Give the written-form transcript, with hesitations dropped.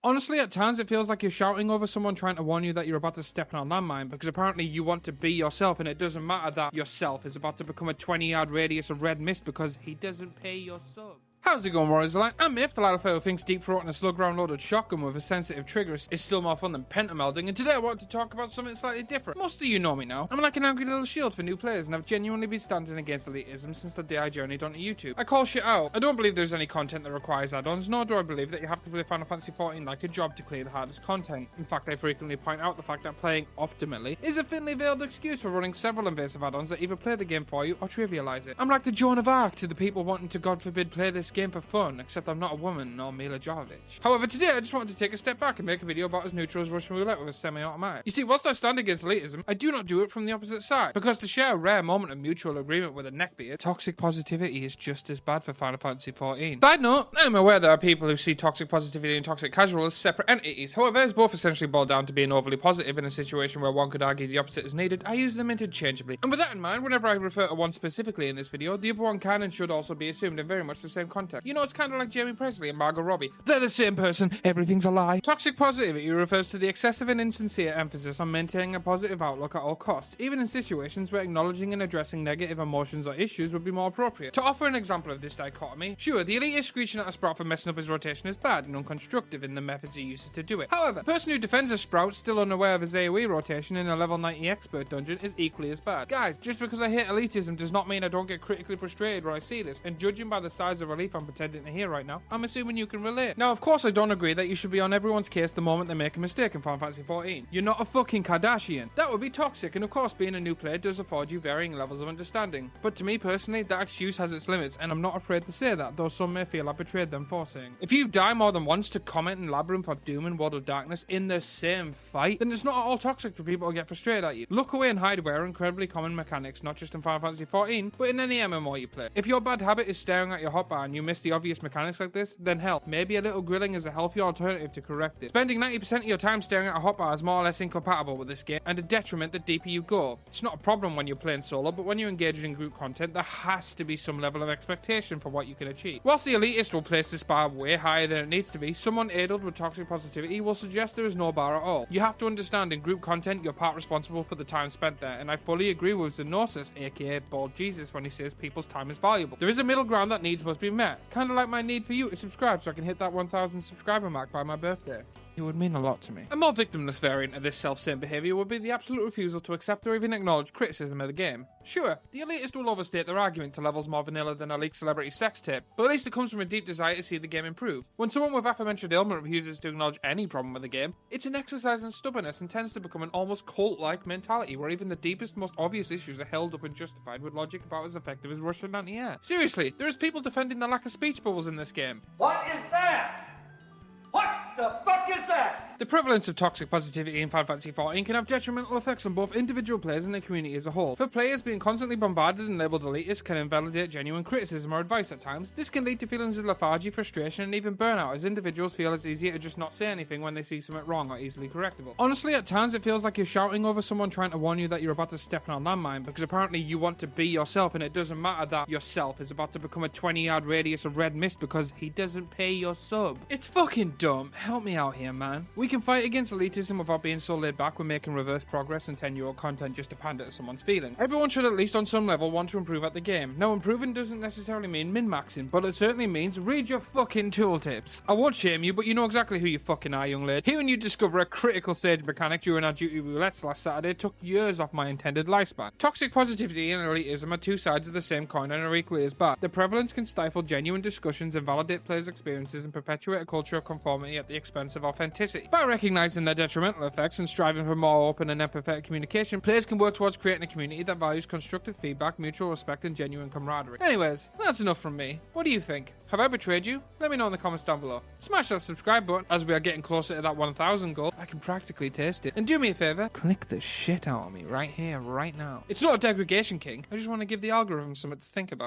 Honestly, at times it feels like you're shouting over someone trying to warn you that you're about to step on a landmine because apparently you want to be yourself and it doesn't matter that yourself is about to become a 20-yard radius of red mist because he doesn't pay your sub. How's it going, Warriors? I'm Miff, the lad who thinks deep throating a slug round loaded shotgun with a sensitive trigger is still more fun than pentamelding, and today I want to talk about something slightly different. Most of you know me now. I'm like an angry little shield for new players, and I've genuinely been standing against elitism since the day I journeyed onto YouTube. I call shit out. I don't believe there's any content that requires add-ons, nor do I believe that you have to play Final Fantasy XIV like a job to clear the hardest content. In fact, I frequently point out the fact that playing optimally is a thinly veiled excuse for running several invasive add-ons that either play the game for you or trivialize it. I'm like the Joan of Arc to the people wanting to, God forbid, play this game for fun, except I'm not a woman nor Mila Jovovich. However, today I just wanted to take a step back and make a video about as neutral as Russian roulette with a semi-automatic. You see, whilst I stand against elitism, I do not do it from the opposite side, because to share a rare moment of mutual agreement with a neckbeard, toxic positivity is just as bad for Final Fantasy XIV. Side note, I'm aware there are people who see toxic positivity and toxic casual as separate entities. However, as both essentially boil down to being overly positive in a situation where one could argue the opposite is needed, I use them interchangeably. And with that in mind, whenever I refer to one specifically in this video, the other one can and should also be assumed in very much the same context. You know, it's kind of like Jamie Presley and Margot Robbie. They're the same person, everything's a lie. Toxic positivity refers to the excessive and insincere emphasis on maintaining a positive outlook at all costs, even in situations where acknowledging and addressing negative emotions or issues would be more appropriate. To offer an example of this dichotomy, sure, the elitist screeching at a Sprout for messing up his rotation is bad and unconstructive in the methods he uses to do it. However, the person who defends a Sprout still unaware of his AoE rotation in a level 90 expert dungeon is equally as bad. Guys, just because I hate elitism does not mean I don't get critically frustrated when I see this, and judging by the size of relief I'm pretending to hear right now, I'm assuming you can relate. Now, of course, I don't agree that you should be on everyone's case the moment they make a mistake in Final Fantasy XIV. You're not a fucking Kardashian. That would be toxic, and of course, being a new player does afford you varying levels of understanding. But to me personally, that excuse has its limits, and I'm not afraid to say that, though some may feel I betrayed them for saying. If you die more than once to comment in Labyrinth or Doom and World of Darkness in the same fight, then it's not at all toxic for people to get frustrated at you. Look away and hide away are incredibly common mechanics, not just in Final Fantasy XIV, but in any MMO you play. If your bad habit is staring at your hotbar and you miss the obvious mechanics like this, then hell, maybe a little grilling is a healthy alternative to correct it. Spending 90% of your time staring at a hotbar is more or less incompatible with this game, and a detriment the deeper you go. It's not a problem when you're playing solo, but when you're engaged in group content, there has to be some level of expectation for what you can achieve. Whilst the elitist will place this bar way higher than it needs to be, someone aidled with toxic positivity will suggest there is no bar at all. You have to understand in group content, you're part responsible for the time spent there, and I fully agree with Zenosis, aka Bald Jesus, when he says people's time is valuable. There is a middle ground that needs must be met, kind of like my need for you to subscribe so I can hit that 1,000 subscriber mark by my birthday. It would mean a lot to me. A more victimless variant of this self-same behaviour would be the absolute refusal to accept or even acknowledge criticism of the game. Sure, the elitist will overstate their argument to levels more vanilla than a leaked celebrity sex tape, but at least it comes from a deep desire to see the game improve. When someone with aforementioned ailment refuses to acknowledge any problem with the game, it's an exercise in stubbornness and tends to become an almost cult-like mentality where even the deepest, most obvious issues are held up and justified with logic about as effective as Russian anti-air. Seriously, there is people defending the lack of speech bubbles in this game. What is that? What the fuck is that? The prevalence of toxic positivity in Final Fantasy XIV can have detrimental effects on both individual players and the community as a whole. For players, being constantly bombarded and labelled elitist can invalidate genuine criticism or advice at times. This can lead to feelings of lethargy, frustration, and even burnout, as individuals feel it's easier to just not say anything when they see something wrong or easily correctable. Honestly, at times it feels like you're shouting over someone trying to warn you that you're about to step on a landmine because apparently you want to be yourself and it doesn't matter that yourself is about to become a 20-yard radius of red mist because he doesn't pay your sub. It's fucking dumb. Help me out here, man. We can fight against elitism without being so laid back when making reverse progress and 10-year-old content just to pander to someone's feelings. Everyone should at least on some level want to improve at the game. Now, improving doesn't necessarily mean min-maxing, but it certainly means read your fucking tooltips. I won't shame you, but you know exactly who you fucking are, young lady. Hearing you discover a critical stage mechanic during our duty roulettes last Saturday took years off my intended lifespan. Toxic positivity and elitism are two sides of the same coin and are equally as bad. The prevalence can stifle genuine discussions and validate players' experiences and perpetuate a culture of conformity at the expense of authenticity. By recognizing their detrimental effects and striving for more open and empathetic communication, players can work towards creating a community that values constructive feedback, mutual respect, and genuine camaraderie. Anyways, that's enough from me. What do you think? Have I betrayed you? Let me know in the comments down below. Smash that subscribe button as we are getting closer to that 1,000 goal. I can practically taste it. And do me a favor, click the shit out of me right here, right now. It's not a degradation king. I just want to give the algorithm something to think about.